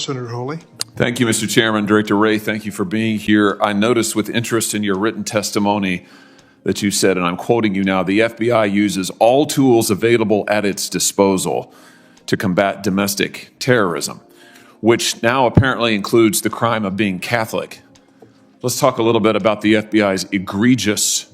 Senator Hawley. Thank you, Mr. Chairman. Director Wray, thank you for being here. I noticed with interest in your written testimony that you said, and I'm quoting you now, the FBI uses all tools available at its disposal to combat domestic terrorism, which now apparently includes the crime of being Catholic. Let's talk a little bit about the FBI's egregious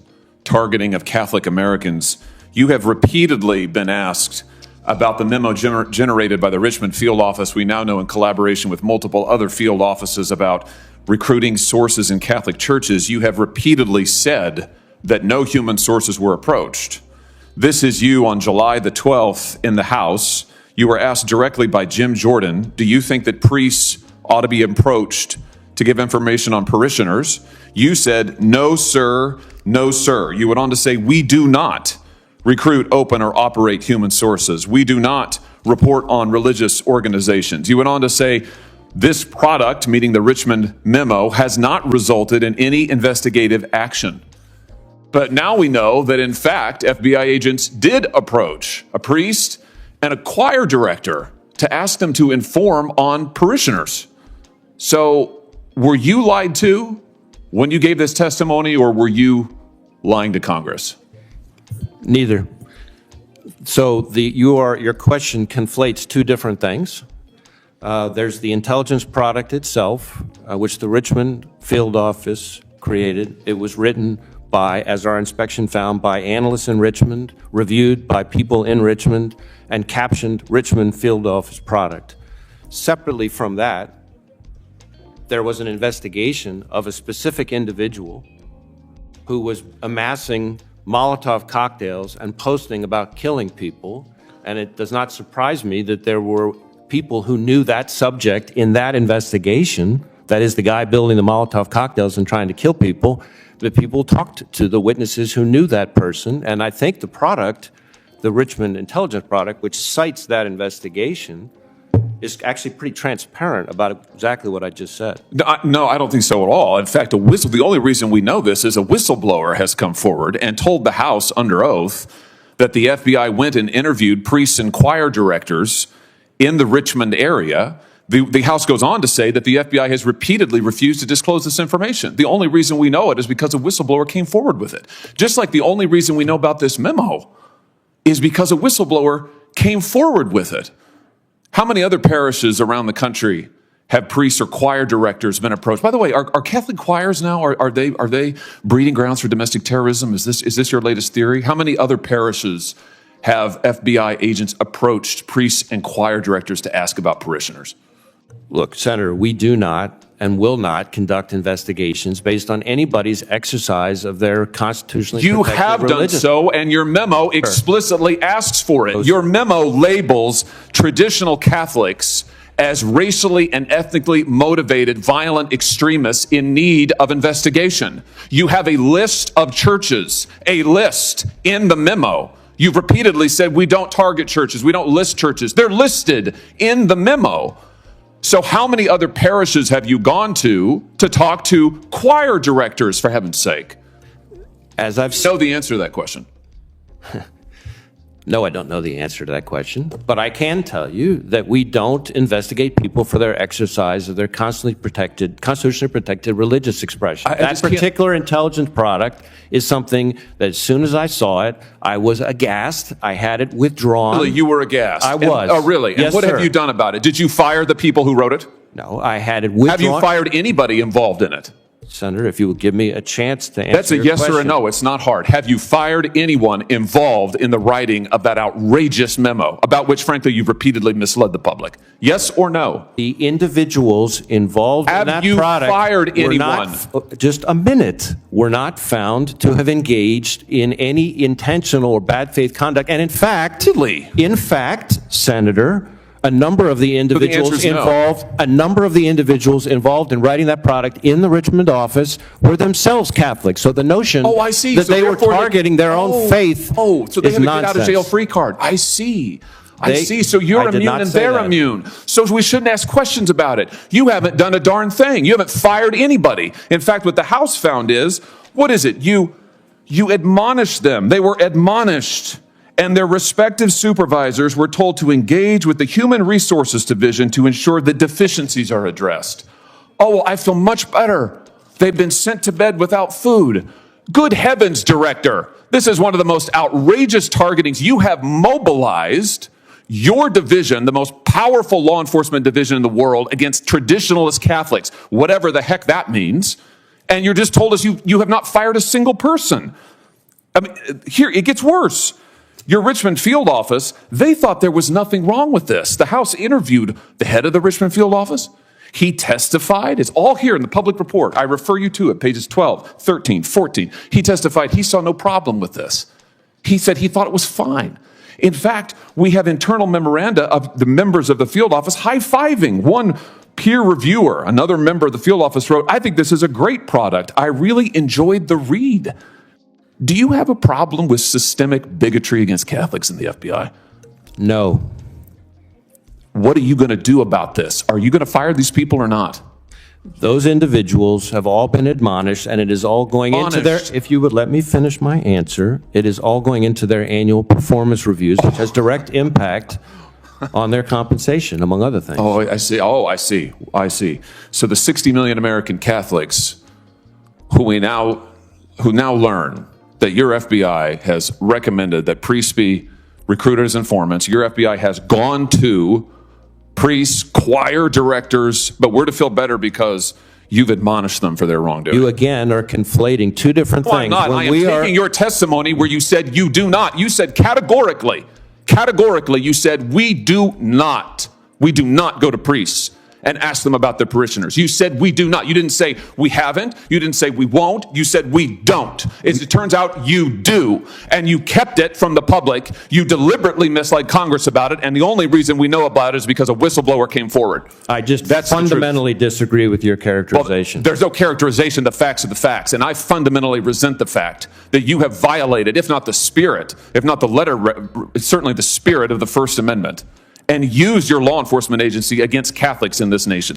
targeting of Catholic Americans. You have repeatedly been asked about the memo generated by the Richmond field office, we now know in collaboration with multiple other field offices, about recruiting sources in Catholic churches. You have repeatedly said that no human sources were approached. This is you on July the 12th in the House. You were asked directly by Jim Jordan, do you think that priests ought to be approached to give information on parishioners? You said, no, sir, no, sir. You went on to say, we do not recruit, open, or operate human sources. We do not report on religious organizations. You went on to say, this product, meaning the Richmond memo, has not resulted in any investigative action. But now we know that, in fact, FBI agents did approach a priest and a choir director to ask them to inform on parishioners. So were you lied to when you gave this testimony, or were you lying to Congress? Neither. So your question conflates two different things. There's the intelligence product itself, which the Richmond field office created. It was written by, as our inspection found, by analysts in Richmond, reviewed by people in Richmond, and captioned Richmond field office product. Separately from that, there was an investigation of a specific individual who was amassing Molotov cocktails and posting about killing people. And it does not surprise me that there were people who knew that subject in that investigation, that is the guy building the Molotov cocktails and trying to kill people, that people talked to the witnesses who knew that person. And I think the product, the Richmond intelligence product, which cites that investigation, is actually pretty transparent about exactly what I just said. No, I don't think so at all. In fact, the only reason we know this is a whistleblower has come forward and told the House under oath that the FBI went and interviewed priests and choir directors in the Richmond area. The House goes on to say that the FBI has repeatedly refused to disclose this information. The only reason we know it is because a whistleblower came forward with it. Just like the only reason we know about this memo is because a whistleblower came forward with it. How many other parishes around the country have priests or choir directors been approached? By the way, are Catholic choirs now, are they breeding grounds for domestic terrorism? Is this your latest theory? How many other parishes have FBI agents approached priests and choir directors to ask about parishioners? Look, Senator, we do not and will not conduct investigations based on anybody's exercise of their constitutionally protected religion. You have done so, and your memo explicitly asks for it. Your memo labels traditional Catholics as racially and ethnically motivated violent extremists in need of investigation. You have a list of churches, a list in the memo. You've repeatedly said we don't target churches, we don't list churches. They're listed in the memo. So how many other parishes have you gone to talk to choir directors, for heaven's sake? As I've know the answer to that question. No, I don't know the answer to that question, but I can tell you that we don't investigate people for their exercise of their constitutionally protected religious expression. That particular intelligence product is something that as soon as I saw it, I was aghast. I had it withdrawn. Really, you were aghast? I was. Oh, really? Yes, and what have you done about it? Did you fire the people who wrote it? No, I had it withdrawn. Have you fired anybody involved in it? Senator, if you would give me a chance to answer That's a yes or a no. It's not hard. Have you fired anyone involved in the writing of that outrageous memo, about which, frankly, you've repeatedly misled the public? Yes or no? The individuals involved in that product fired anyone? Just a minute. Were not found to have engaged in any intentional or bad faith conduct. And in fact, Senator, a number of the individuals involved in writing that product in the Richmond office were themselves Catholic. So the notion that they were targeting their own faith so they is have a nonsense. get out of jail free card. I see. So you're immune and they're immune. So we shouldn't ask questions about it. You haven't done a darn thing. You haven't fired anybody. In fact, what the House found is, what is it? You admonished them. They were admonished. and their respective supervisors were told to engage with the Human Resources Division to ensure that deficiencies are addressed. Oh, well, I feel much better. They've been sent to bed without food. Good heavens, Director. This is one of the most outrageous targetings. You have mobilized your division, the most powerful law enforcement division in the world, against traditionalist Catholics, whatever the heck that means. And you're just told us you have not fired a single person. I mean, here, it gets worse. Your Richmond field office, they thought there was nothing wrong with this. The House interviewed the head of the Richmond field office. He testified. It's all here in the public report. I refer you to it, pages 12, 13, 14. He testified he saw no problem with this. He said he thought it was fine. In fact, we have internal memoranda of the members of the field office high-fiving. One peer reviewer, another member of the field office wrote, "I think this is a great product. I really enjoyed the read." Do you have a problem with systemic bigotry against Catholics in the FBI? No. What are you going to do about this? Are you going to fire these people or not? Those individuals have all been admonished, and it is all going into their, if you would let me finish my answer, it is all going into their annual performance reviews, which has direct impact on their compensation, among other things. Oh, I see. Oh, I see. I see. So the 60 million American Catholics who now learn that your FBI has recommended that priests be recruited as informants, your FBI has gone to priests, choir directors, but we're to feel better because you've admonished them for their wrongdoing. You again are conflating two different things. I'm not. I am taking your testimony where you said you do not. You said categorically, you said we do not go to priests and ask them about their parishioners. You said we do not. You didn't say we haven't. You didn't say we won't. You said we don't. As it turns out, you do. And you kept it from the public. You deliberately misled Congress about it. And the only reason we know about it is because a whistleblower came forward. I just fundamentally disagree with your characterization. Well, there's no characterization. The facts are the facts. And I fundamentally resent the fact that you have violated, if not the spirit, if not the letter, certainly the spirit of the First Amendment, and used your law enforcement agency against Catholics in this nation.